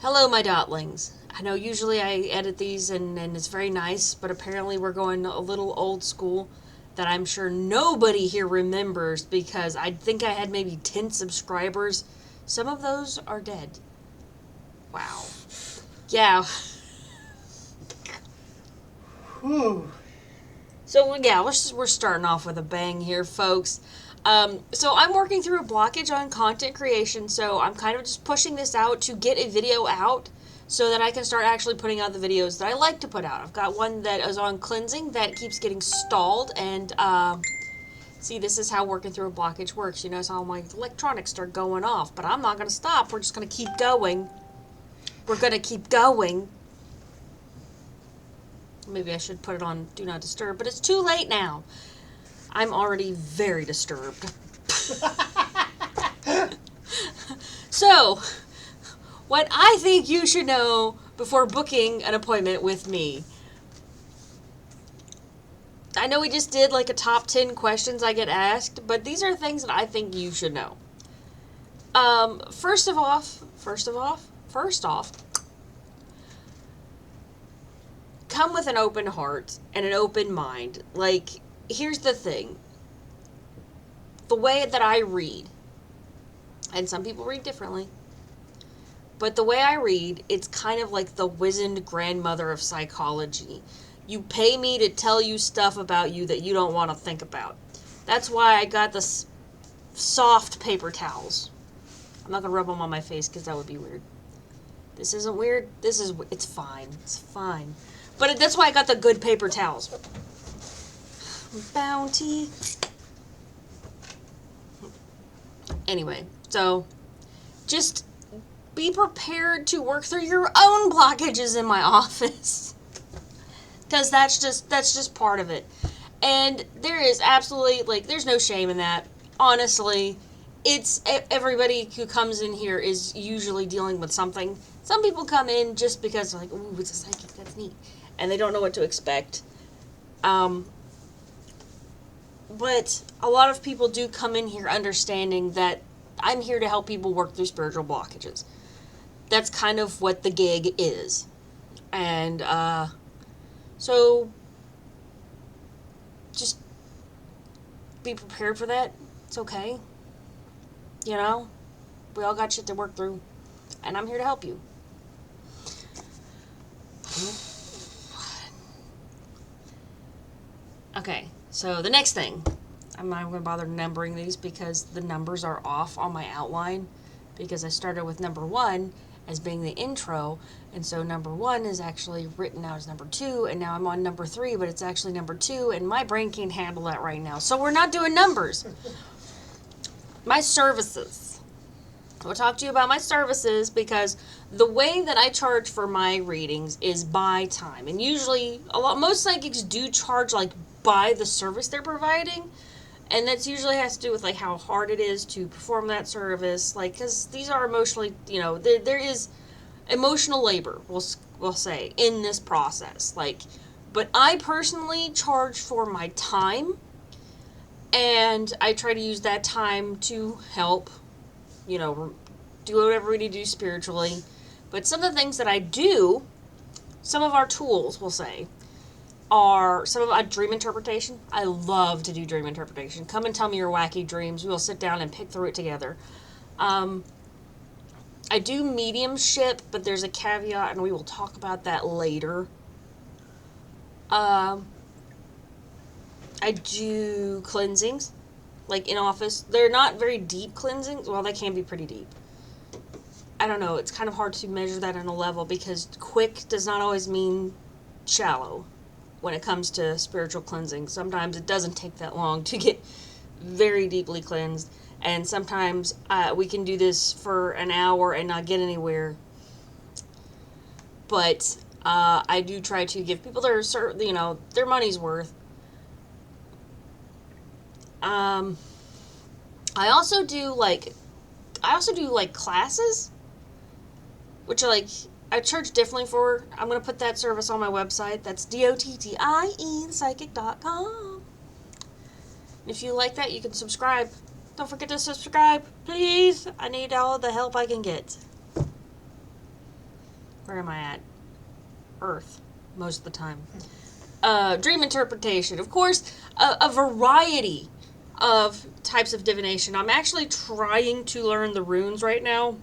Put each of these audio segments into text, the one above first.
Hello, my dotlings. I know usually I edit these and it's very nice, but apparently we're going a little old school that I'm sure nobody here remembers because I think I had maybe 10 subscribers. Some of those are dead. Wow. Yeah. Whew. So, yeah, we're starting off with a bang here, folks. So I'm working through a blockage on content creation, so I'm kind of just pushing this out to get a video out so that I can start actually putting out the videos that I like to put out. I've got one that is on cleansing that keeps getting stalled, and see, this is how working through a blockage works. You know, so all my electronics start going off, but I'm not going to stop. We're just going to keep going. We're going to keep going. Maybe I should put it on Do Not Disturb, but it's too late now. I'm already very disturbed. So, what I think you should know before booking an appointment with me. I know we just did like a top 10 questions I get asked, but these are things that I think you should know. First off, come with an open heart and an open mind. Like, here's the thing. The way that I read, and some people read differently, but the way I read, it's kind of like the wizened grandmother of psychology. You pay me to tell you stuff about you that you don't want to think about. That's why I got this soft paper towels. I'm not going to rub them on my face because that would be weird. This isn't weird. It's fine. It's fine. But that's why I got the good paper towels. Bounty. Anyway, so just be prepared to work through your own blockages in my office. Because that's just part of it. And there is absolutely, like, there's no shame in that. Honestly, it's everybody who comes in here is usually dealing with something. Some people come in just because they're like, ooh, it's a psychic, that's neat. And they don't know what to expect. But a lot of people do come in here understanding that I'm here to help people work through spiritual blockages. That's kind of what the gig is. And, so just be prepared for that. It's okay. You know, we all got shit to work through. And I'm here to help you. Okay, so the next thing. I'm not going to bother numbering these because the numbers are off on my outline. Because I started with number 1 as being the intro. And so number 1 is actually written out as number 2. And now I'm on number 3, but it's actually number 2. And my brain can't handle that right now. So we're not doing numbers. My services. I'll talk to you about my services because the way that I charge for my readings is by time. And usually, most psychics do charge like by the service they're providing. And that's usually has to do with like how hard it is to perform that service. Like, because these are emotionally, you know, there is emotional labor, we'll say, in this process. Like, but I personally charge for my time. And I try to use that time to help, you know, do whatever we need to do spiritually. But some of the things that I do, some of our tools, we'll say, are some of our dream interpretation. I love to do dream interpretation. Come and tell me your wacky dreams. We'll sit down and pick through it together. I do mediumship, but there's a caveat, and we will talk about that later. I do cleansings, like in office. They're not very deep cleansings. Well, they can be pretty deep. I don't know. It's kind of hard to measure that on a level because quick does not always mean shallow when it comes to spiritual cleansing. Sometimes it doesn't take that long to get very deeply cleansed. And sometimes we can do this for an hour and not get anywhere. But I do try to give people their, you know, their money's worth. I also do like classes, which are like, I charge differently for. I'm going to put that service on my website. That's DOTTIE, If you like that, you can subscribe. Don't forget to subscribe, please. I need all the help I can get. Where am I at? Earth, most of the time. Dream interpretation. Of course, a variety of types of divination. I'm actually trying to learn the runes right now.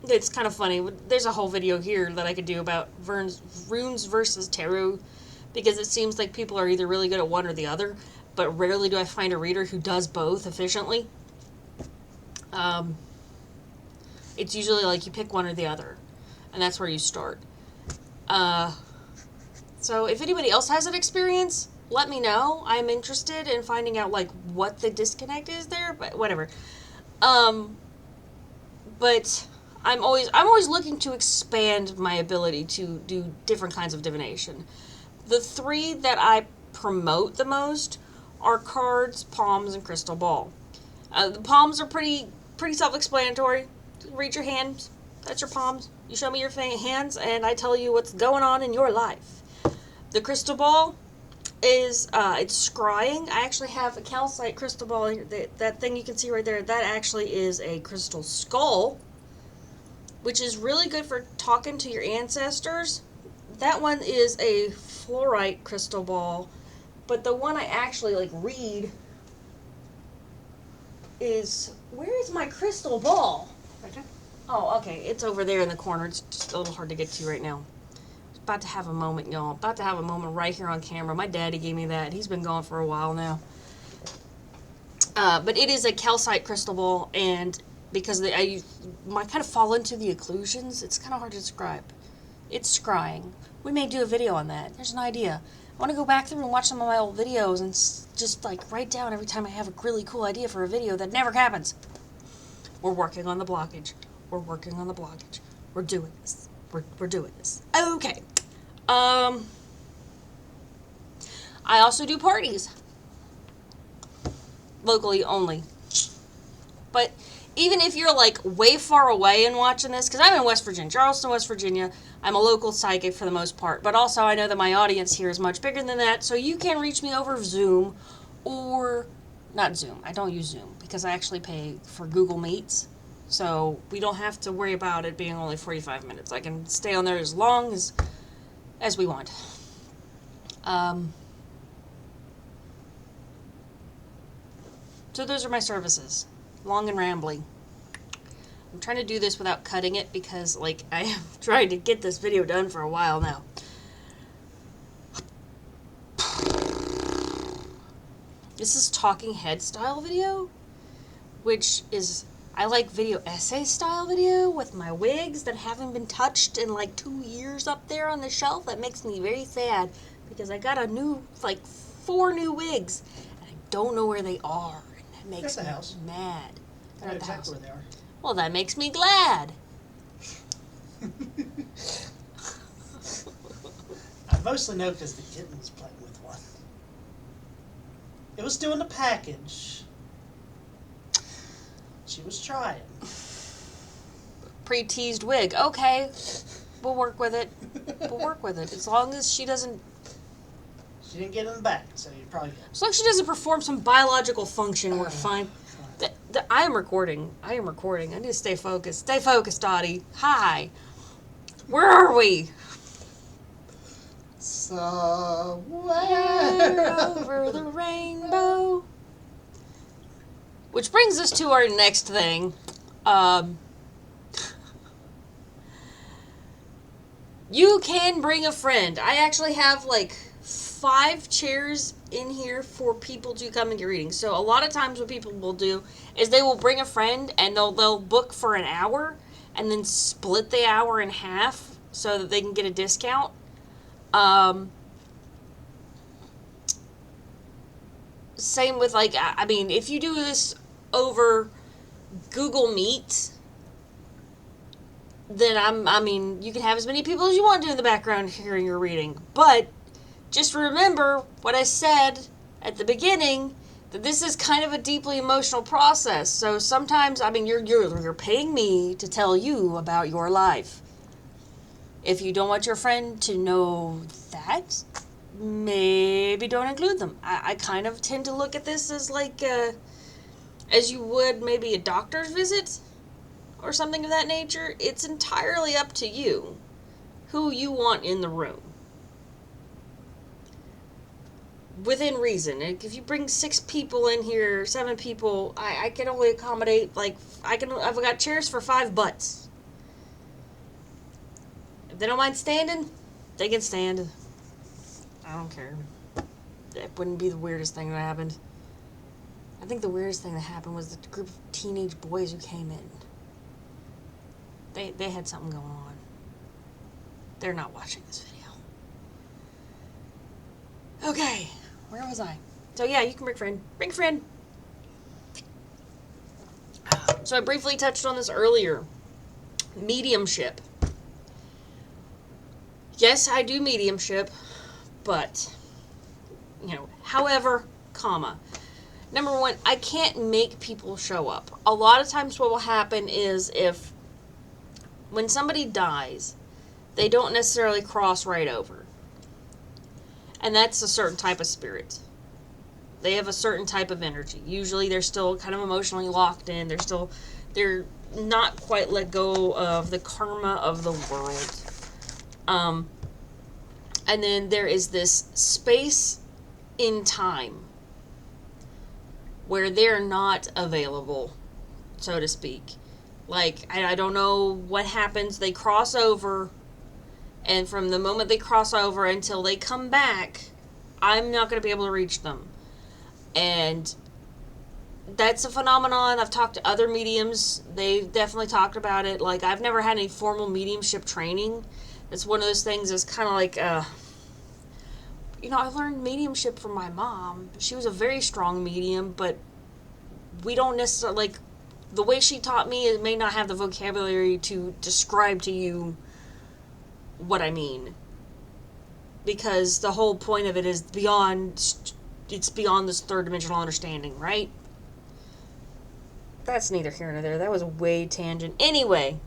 It's kind of funny. There's a whole video here that I could do about runes versus tarot, because it seems like people are either really good at one or the other, but rarely do I find a reader who does both efficiently. It's usually like you pick one or the other, and that's where you start. So if anybody else has an experience, let me know. I'm interested in finding out like what the disconnect is there, but whatever. But I'm always looking to expand my ability to do different kinds of divination. The three that I promote the most are cards, palms, and crystal ball. The palms are pretty self-explanatory. Read your hands. That's your palms. You show me your hands, and I tell you what's going on in your life. The crystal ball is, it's scrying. I actually have a calcite crystal ball. That thing you can see right there, that actually is a crystal skull, which is really good for talking to your ancestors. That one is a fluorite crystal ball, but the one I actually like read is, where is my crystal ball? Right there. Oh, okay, it's over there in the corner. It's just a little hard to get to right now. About to have a moment, y'all. About to have a moment right here on camera. My daddy gave me that. He's been gone for a while now. But it is a calcite crystal ball, and because I might kind of fall into the occlusions, it's kind of hard to describe. It's scrying. We may do a video on that. There's an idea. I want to go back through and watch some of my old videos and just like write down every time I have a really cool idea for a video that never happens. We're working on the blockage. We're working on the blockage. We're doing this. We're doing this. Okay. I also do parties. Locally only. But even if you're like way far away and watching this, because I'm in West Virginia, Charleston, West Virginia, I'm a local psychic for the most part. But also I know that my audience here is much bigger than that, so you can reach me over Zoom or, not Zoom, I don't use Zoom because I actually pay for Google Meets. So we don't have to worry about it being only 45 minutes. I can stay on there as long as we want. So those are my services. Long and rambly. I'm trying to do this without cutting it because, like, I have tried to get this video done for a while now. This is talking head style video, which is, I like video essay style video with my wigs that haven't been touched in like 2 years up there on the shelf. That makes me very sad because I got a new, like 4 new wigs and I don't know where they are. And that makes me mad. I know exactly where they are. Well, that makes me glad. I mostly know because the kitten was playing with one. It was doing the package. She was trying. Pre-teased wig. Okay. We'll work with it. We'll work with it. As long as she doesn't... She didn't get in the back, so you probably get it. As long as she doesn't perform some biological function, we're fine. I am recording. I am recording. I need to stay focused. Stay focused, Dottie. Hi. Where are we? Somewhere over the rainbow. Which brings us to our next thing. You can bring a friend. I actually have like 5 chairs in here for people to come and get readings. So a lot of times what people will do is they will bring a friend and they'll book for an hour and then split the hour in half so that they can get a discount. Same with like, I mean, if you do this over Google Meet, then I mean, you can have as many people as you want to in the background hearing your reading. But just remember what I said at the beginning, that this is kind of a deeply emotional process. So sometimes, I mean, you're paying me to tell you about your life. If you don't want your friend to know that, maybe don't include them. I kind of tend to look at this as like, as you would maybe a doctor's visit or something of that nature. It's entirely up to you. who you want in the room. Within reason. If you bring 6 people in here, 7 people, I can only accommodate, like, I've got chairs for 5 butts. If they don't mind standing, they can stand. I don't care. That wouldn't be the weirdest thing that happened. I think the weirdest thing that happened was the group of teenage boys who came in. They had something going on. They're not watching this video. Okay, where was I? So yeah, you can bring a friend. Bring a friend. So I briefly touched on this earlier. Mediumship. Yes, I do mediumship, but, however, number one, I can't make people show up. A lot of times what will happen is when somebody dies, they don't necessarily cross right over. And that's a certain type of spirit. They have a certain type of energy. Usually they're still kind of emotionally locked in. They're not quite let go of the karma of the world. And then there is this space in time where they're not available, so to speak. Like, I don't know what happens. They cross over, and from the moment they cross over until they come back, I'm not going to be able to reach them. And that's a phenomenon. I've talked to other mediums. They've definitely talked about it. Like, I've never had any formal mediumship training. It's one of those things that's kind of like, I learned mediumship from my mom. She was a very strong medium, but we don't necessarily, the way she taught me, it may not have the vocabulary to describe to you what I mean. Because the whole point of it is beyond this third dimensional understanding, right? That's neither here nor there. That was way tangent. Anyway,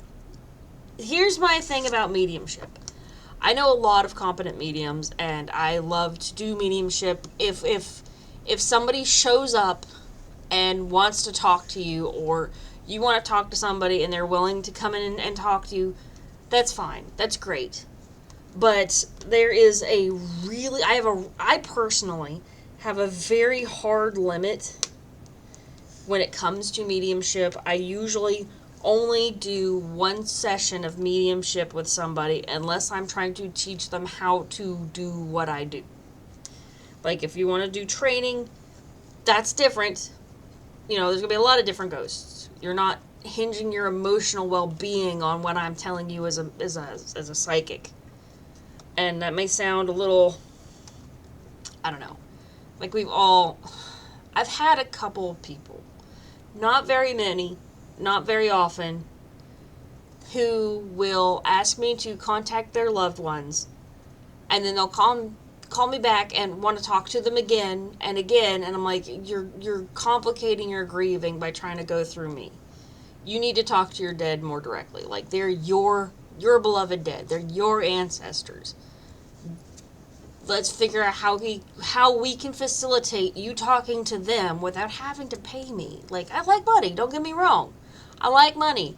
here's my thing about mediumship. I know a lot of competent mediums, and I love to do mediumship. If somebody shows up and wants to talk to you, or you want to talk to somebody and they're willing to come in and talk to you, that's fine. That's great. But there is I personally have a very hard limit when it comes to mediumship. I usually only do one session of mediumship with somebody unless I'm trying to teach them how to do what I do. Like, if you want to do training, that's different. There's going to be a lot of different ghosts. You're not hinging your emotional well-being on what I'm telling you as a psychic. And that may sound a little, I don't know. Like, I've had a couple of people, not very many, not very often, who will ask me to contact their loved ones, and then they'll call me back and want to talk to them again and again, and I'm like, you're complicating your grieving by trying to go through me. You need to talk to your dead more directly. Like, they're your beloved dead. They're your ancestors. Let's figure out how we can facilitate you talking to them without having to pay me. Like, I like money, don't get me wrong. I like money.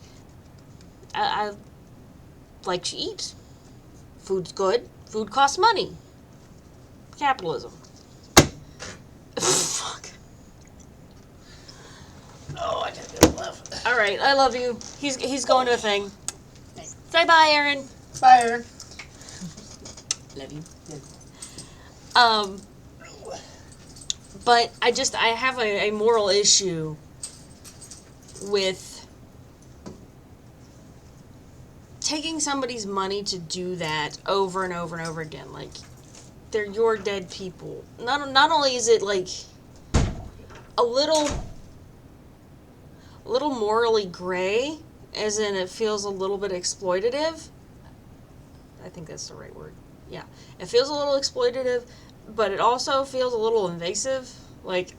I like to eat. Food's good. Food costs money. Capitalism. Fuck. Oh, I gotta go left. Alright, I love you. He's going to a thing. Say bye, Aaron. Bye, Aaron. Love you. But I have a moral issue with taking somebody's money to do that over and over and over again. Like, they're your dead people. Not only is it like a little morally gray, as in it feels a little bit exploitative. I think that's the right word. Yeah. It feels a little exploitative, but it also feels a little invasive. Like,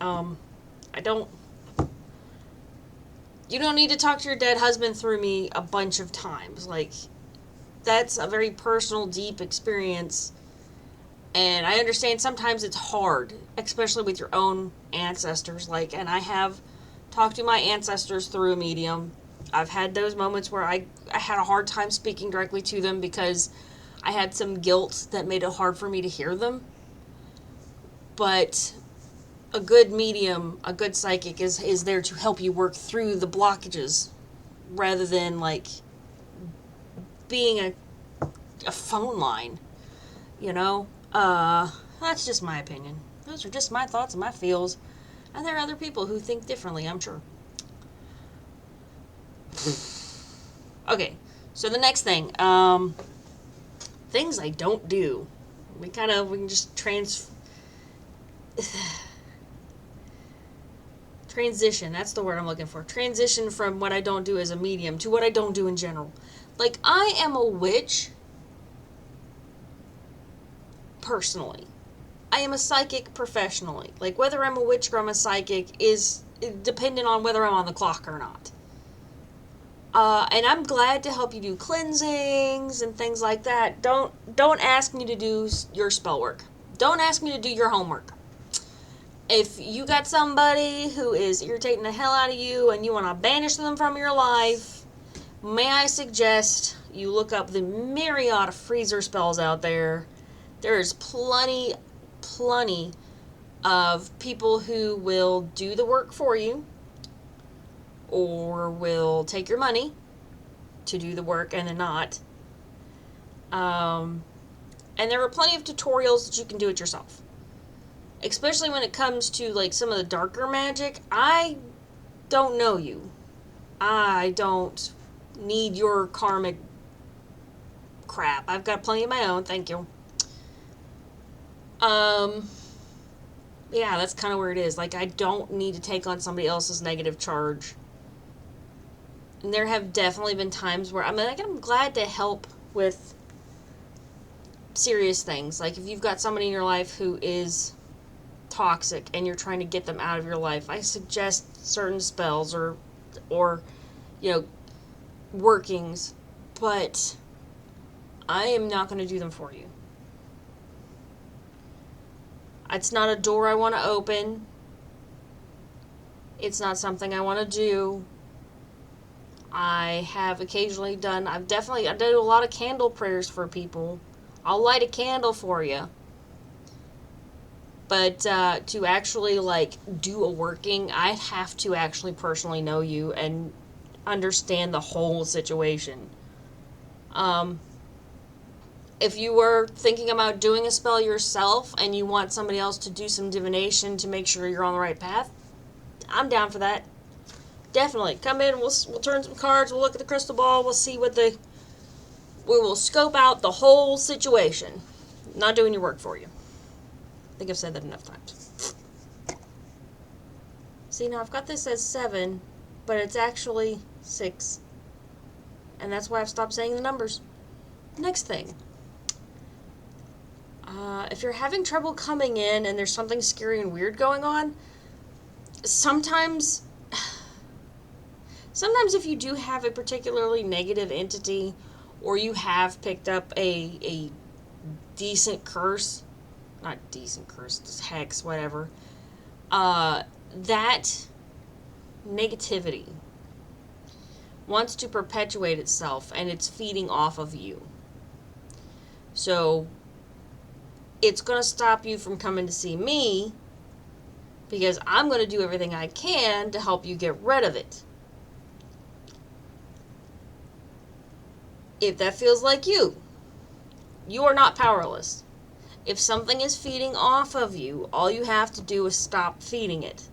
you don't need to talk to your dead husband through me a bunch of times. Like, that's a very personal, deep experience. And I understand sometimes it's hard, especially with your own ancestors. Like, and I have talked to my ancestors through a medium. I've had those moments where I had a hard time speaking directly to them because I had some guilt that made it hard for me to hear them. But a good medium, a good psychic is there to help you work through the blockages rather than like being a phone line, you know? That's just my opinion. Those are just my thoughts and my feels. And there are other people who think differently, I'm sure. Okay, so the next thing, things I don't do. We can just transition, that's the word I'm looking for. Transition from what I don't do as a medium to what I don't do in general. Like, I am a witch, personally. I am a psychic professionally. Like, whether I'm a witch or I'm a psychic is dependent on whether I'm on the clock or not. And I'm glad to help you do cleansings and things like that. Don't ask me to do your spell work. Don't ask me to do your homework. If you got somebody who is irritating the hell out of you and you want to banish them from your life, may I suggest you look up the myriad of freezer spells out there. There's plenty of people who will do the work for you or will take your money to do the work and then not. And there are plenty of tutorials that you can do it yourself. Especially when it comes to like some of the darker magic. I don't know you. I don't need your karmic crap. I've got plenty of my own, thank you. Yeah, that's kind of where it is. Like, I don't need to take on somebody else's negative charge. And there have definitely been times where, I'm glad to help with serious things. Like, if you've got somebody in your life who is toxic and you're trying to get them out of your life, I suggest certain spells or workings, but I am not going to do them for you. It's not a door I want to open. It's not something I want to do. I have occasionally I do a lot of candle prayers for people. I'll light a candle for you. But to actually like do a working, I have to actually personally know you and understand the whole situation. If you were thinking about doing a spell yourself and you want somebody else to do some divination to make sure you're on the right path, I'm down for that. Definitely. Come in, we'll turn some cards, we'll look at the crystal ball, we'll see we will scope out the whole situation. Not doing your work for you. I think I've said that enough times. See, now I've got this as 7, but it's actually 6. And that's why I've stopped saying the numbers. Next thing. If you're having trouble coming in and there's something scary and weird going on, sometimes if you do have a particularly negative entity or you have picked up a decent curse, not decent curse, just hex, whatever, that negativity wants to perpetuate itself and it's feeding off of you. So it's going to stop you from coming to see me because I'm going to do everything I can to help you get rid of it. If that feels like you are not powerless. If something is feeding off of you, all you have to do is stop feeding it.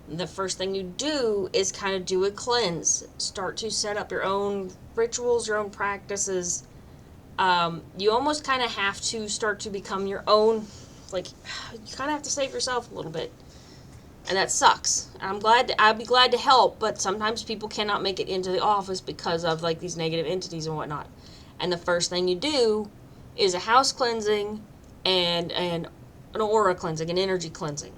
The first thing you do is kind of do a cleanse. Start to set up your own rituals, your own practices. You almost kind of have to start to become your own, like, you kind of have to save yourself a little bit. And that sucks. I'd be glad to help, but sometimes people cannot make it into the office because of, like, these negative entities and whatnot. And the first thing you do is a house cleansing and an aura cleansing, an energy cleansing.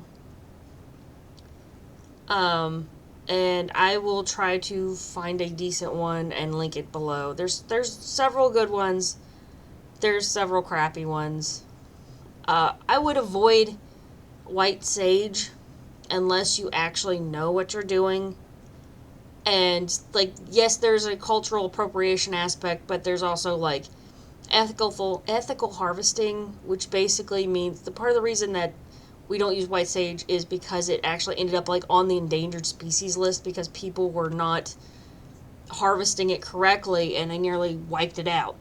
And I will try to find a decent one and link it below. There's several good ones. There's several crappy ones. I would avoid white sage unless you actually know what you're doing. And, like, yes, there's a cultural appropriation aspect, but there's also, like, ethical harvesting, which basically means the part of the reason that we don't use white sage is because it actually ended up like on the endangered species list because people were not harvesting it correctly and they nearly wiped it out.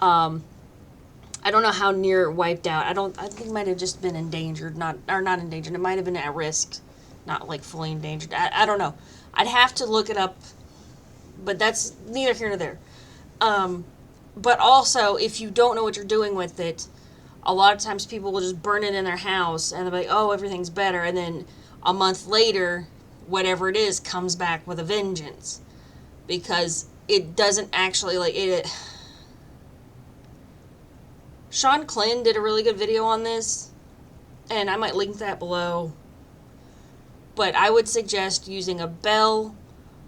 I don't know how near wiped out. I think it might have just been endangered, not endangered. It might have been at risk, not like fully endangered. I don't know. I'd have to look it up, but that's neither here nor there. But also, if you don't know what you're doing with it, a lot of times people will just burn it in their house and they'll be like, oh, everything's better. And then a month later, whatever it is comes back with a vengeance. Because it doesn't actually, like, it. Sean Klin did a really good video on this, and I might link that below. But I would suggest using a bell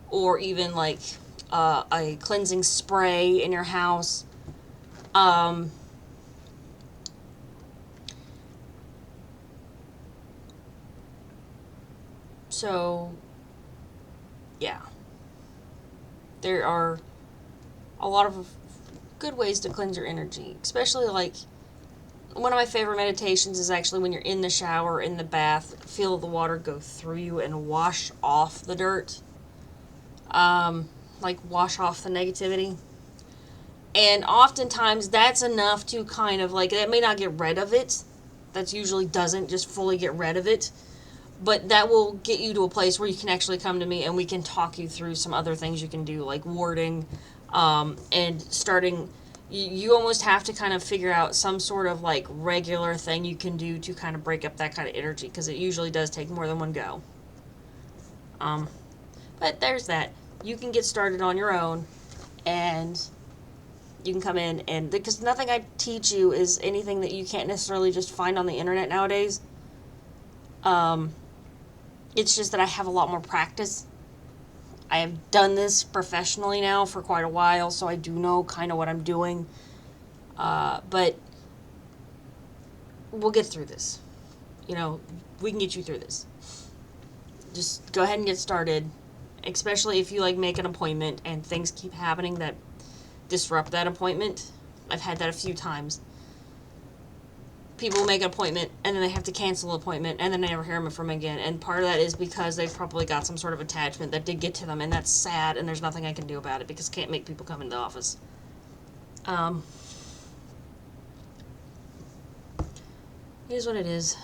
or even, like, a cleansing spray in your house. So, yeah. There are a lot of good ways to cleanse your energy. Especially, like, one of my favorite meditations is actually when you're in the shower, in the bath, feel the water go through you and wash off the dirt. Like, wash off the negativity. And oftentimes, that's enough to kind of, like, that may not get rid of it. That usually doesn't just fully get rid of it. But that will get you to a place where you can actually come to me and we can talk you through some other things you can do, like warding, and starting. You almost have to kind of figure out some sort of, like, regular thing you can do to kind of break up that kind of energy, because it usually does take more than one go. But there's that. You can get started on your own, and you can come in, and because nothing I teach you is anything that you can't necessarily just find on the internet nowadays. It's just that I have a lot more practice. I have done this professionally now for quite a while, so I do know kind of what I'm doing. But we'll get through this. You know, we can get you through this. Just go ahead and get started, especially if you, like, make an appointment and things keep happening that disrupt that appointment. I've had that a few times. People make an appointment, and then they have to cancel an appointment, and then they never hear from them again. And part of that is because they've probably got some sort of attachment that did get to them, and that's sad, and there's nothing I can do about it because I can't make people come into the office. It is what it is.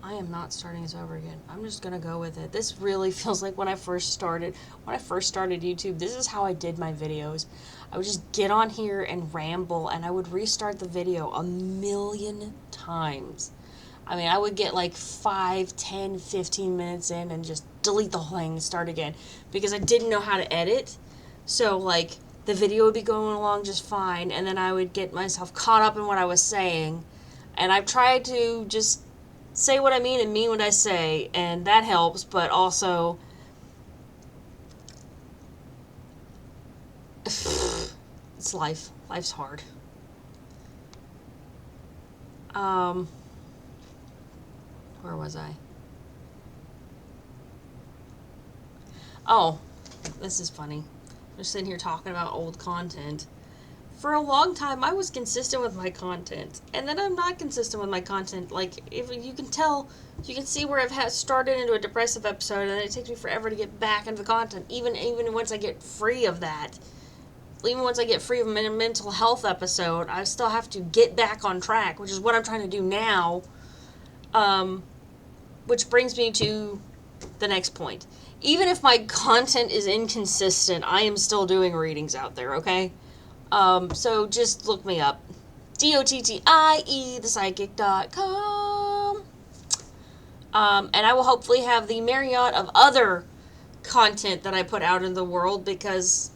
I am not starting this over again. I'm just going to go with it. This really feels like when I first started YouTube, this is how I did my videos. I would just get on here and ramble, and I would restart the video a million times. I mean, I would get like 5, 10, 15 minutes in and just delete the whole thing and start again because I didn't know how to edit. So, like, the video would be going along just fine, and then I would get myself caught up in what I was saying. And I've tried to just say what I mean and mean what I say, and that helps, but also it's life. Life's hard. Where was I? Oh, this is funny. We're sitting here talking about old content. For a long time, I was consistent with my content, and then I'm not consistent with my content. Like, if you can tell, you can see where I've started into a depressive episode, and it takes me forever to get back into the content. Even once I get free of that, even once I get free of a mental health episode, I still have to get back on track, which is what I'm trying to do now. Which brings me to the next point. Even if my content is inconsistent, I am still doing readings out there, okay? So just look me up. Dottie, thepsychic.com. And I will hopefully have the myriad of other content that I put out in the world because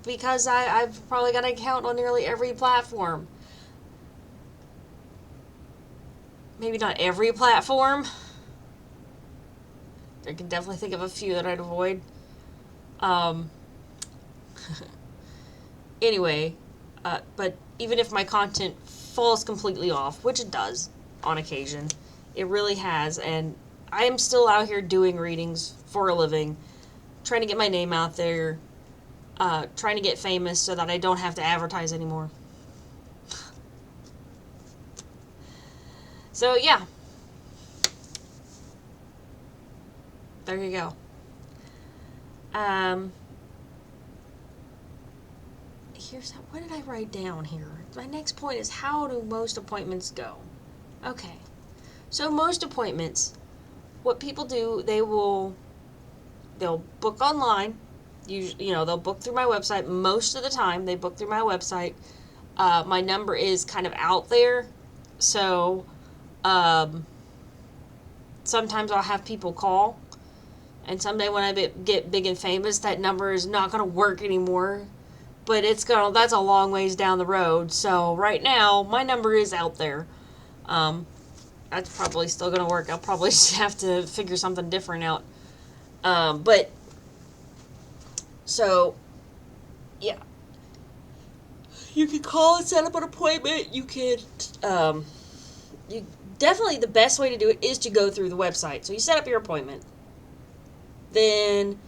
I've probably got an account on nearly every platform. Maybe not every platform. I can definitely think of a few that I'd avoid. Anyway, but even if my content falls completely off, which it does on occasion, it really has, and I am still out here doing readings for a living trying to get my name out there, trying to get famous so that I don't have to advertise anymore. So, yeah. There you go. What did I write down here? My next point is, how do most appointments go? Okay. So most appointments, what people do, they'll book online. They'll book through my website. Most of the time, they book through my website. My number is kind of out there, so sometimes I'll have people call, and someday when I get big and famous, that number is not going to work anymore. But that's a long ways down the road. So right now, my number is out there. That's probably still going to work. I'll probably have to figure something different out. Yeah. You can call and set up an appointment. You definitely, the best way to do it is to go through the website. So you set up your appointment. Then,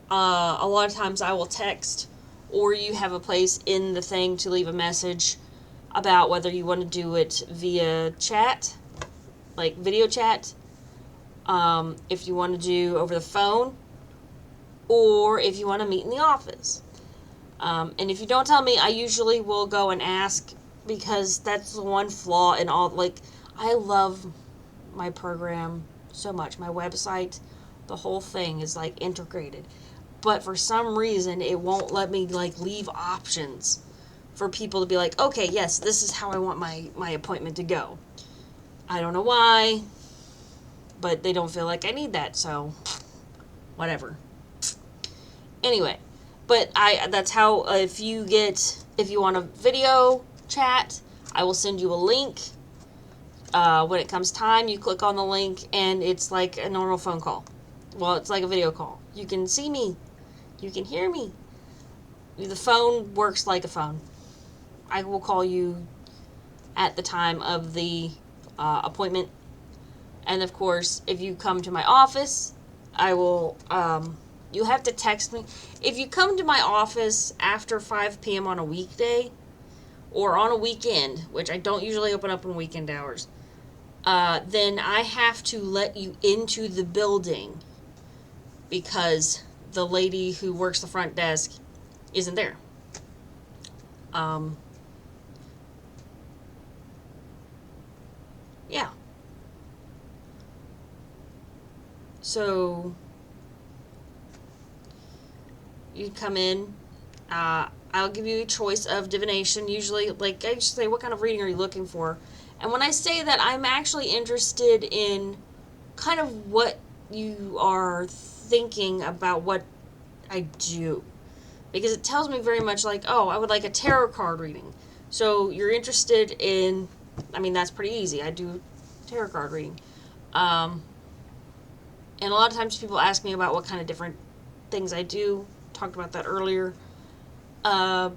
a lot of times I will text, or you have a place in the thing to leave a message about whether you want to do it via chat, like video chat, if you want to do over the phone, or if you want to meet in the office. And if you don't tell me, I usually will go and ask, because that's the one flaw in all, like, I love my program so much. My website, the whole thing is, like, integrated. But for some reason, it won't let me, like, leave options for people to be like, okay, yes, this is how I want my appointment to go. I don't know why, but they don't feel like I need that, so whatever. Anyway, but that's how, if you want a video chat, I will send you a link. When it comes time, you click on the link, and it's like a normal phone call. Well, it's like a video call. You can see me. You can hear me. The phone works like a phone. I will call you at the time of the appointment. And of course, if you come to my office, I will, you have to text me. If you come to my office after 5 p.m. on a weekday, or on a weekend, which I don't usually open up on weekend hours, then I have to let you into the building, because the lady who works the front desk isn't there. Yeah. So, you come in, I'll give you a choice of divination. Usually, like, I just say, what kind of reading are you looking for? And when I say that, I'm actually interested in kind of what you are thinking about what I do. Because it tells me very much like, oh, I would like a tarot card reading. So you're interested in, that's pretty easy. I do tarot card reading. And a lot of times people ask me about what kind of different things I do. Talked about that earlier. A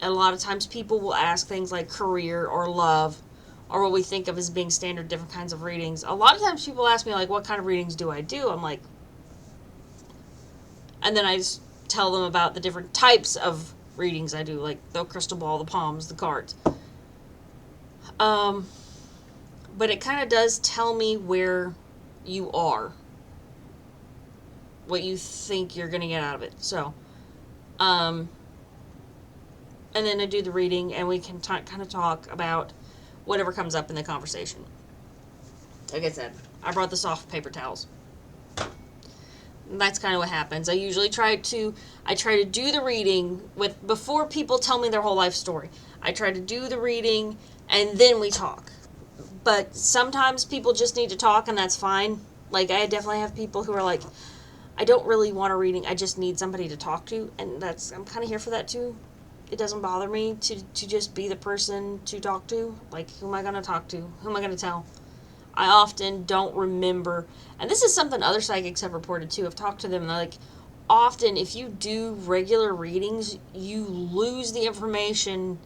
lot of times people will ask things like career or love, or what we think of as being standard different kinds of readings. A lot of times people ask me, like, what kind of readings do I do? I'm like, and then I just tell them about the different types of readings I do, like the crystal ball, the palms, the cards. But it kind of does tell me where you are, what you think you're going to get out of it. So, and then I do the reading, and we can kind of talk about whatever comes up in the conversation. Like I said, I brought the soft paper towels. And that's kind of what happens. I usually try to do the reading before people tell me their whole life story. I try to do the reading, and then we talk. But sometimes people just need to talk, and that's fine. Like, I definitely have people who are like, I don't really want a reading, I just need somebody to talk to, and I'm kind of here for that too. It doesn't bother me to just be the person to talk to. Like, who am I going to talk to? Who am I going to tell? I often don't remember, and this is something other psychics have reported too. I've talked to them, and they're like, often if you do regular readings, you lose the information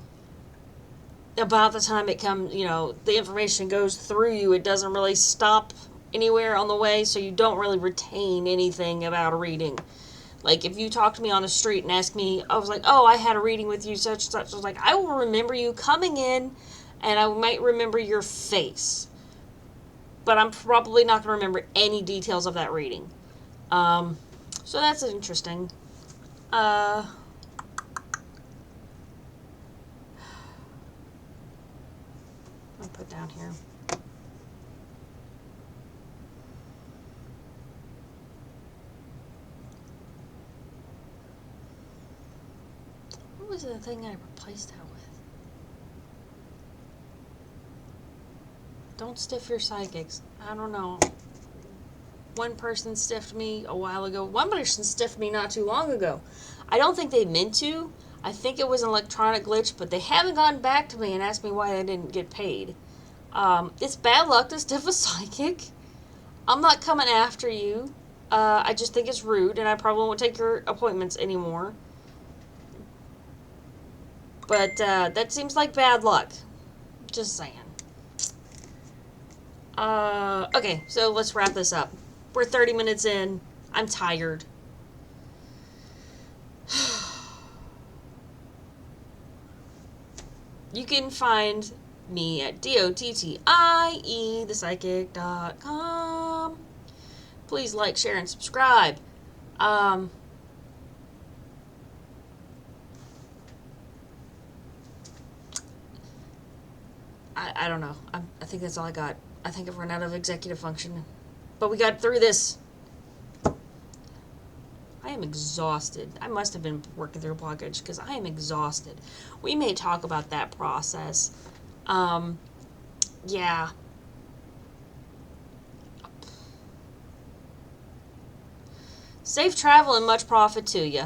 about the time it comes, the information goes through you. It doesn't really stop anywhere on the way, so you don't really retain anything about a reading. Like, if you talk to me on the street and ask me, I was like, oh, I had a reading with you, such and such. I was like, I will remember you coming in, and I might remember your face. But I'm probably not going to remember any details of that reading. So that's interesting. I'll put down here. What was the thing I replaced that with? Don't stiff your psychics. I don't know. One person stiffed me a while ago. One person stiffed me not too long ago. I don't think they meant to. I think it was an electronic glitch, but they haven't gotten back to me and asked me why I didn't get paid. It's bad luck to stiff a psychic. I'm not coming after you. I just think it's rude, and I probably won't take your appointments anymore. But that seems like bad luck. Just saying. Okay, so let's wrap this up. We're 30 minutes in. I'm tired. You can find me at dottieThepsychic.com. Please like, share, and subscribe. I don't know. I think that's all I got. I think I've run out of executive function. But we got through this. I am exhausted. I must have been working through a blockage because I am exhausted. We may talk about that process. Yeah. Safe travel and much profit to you.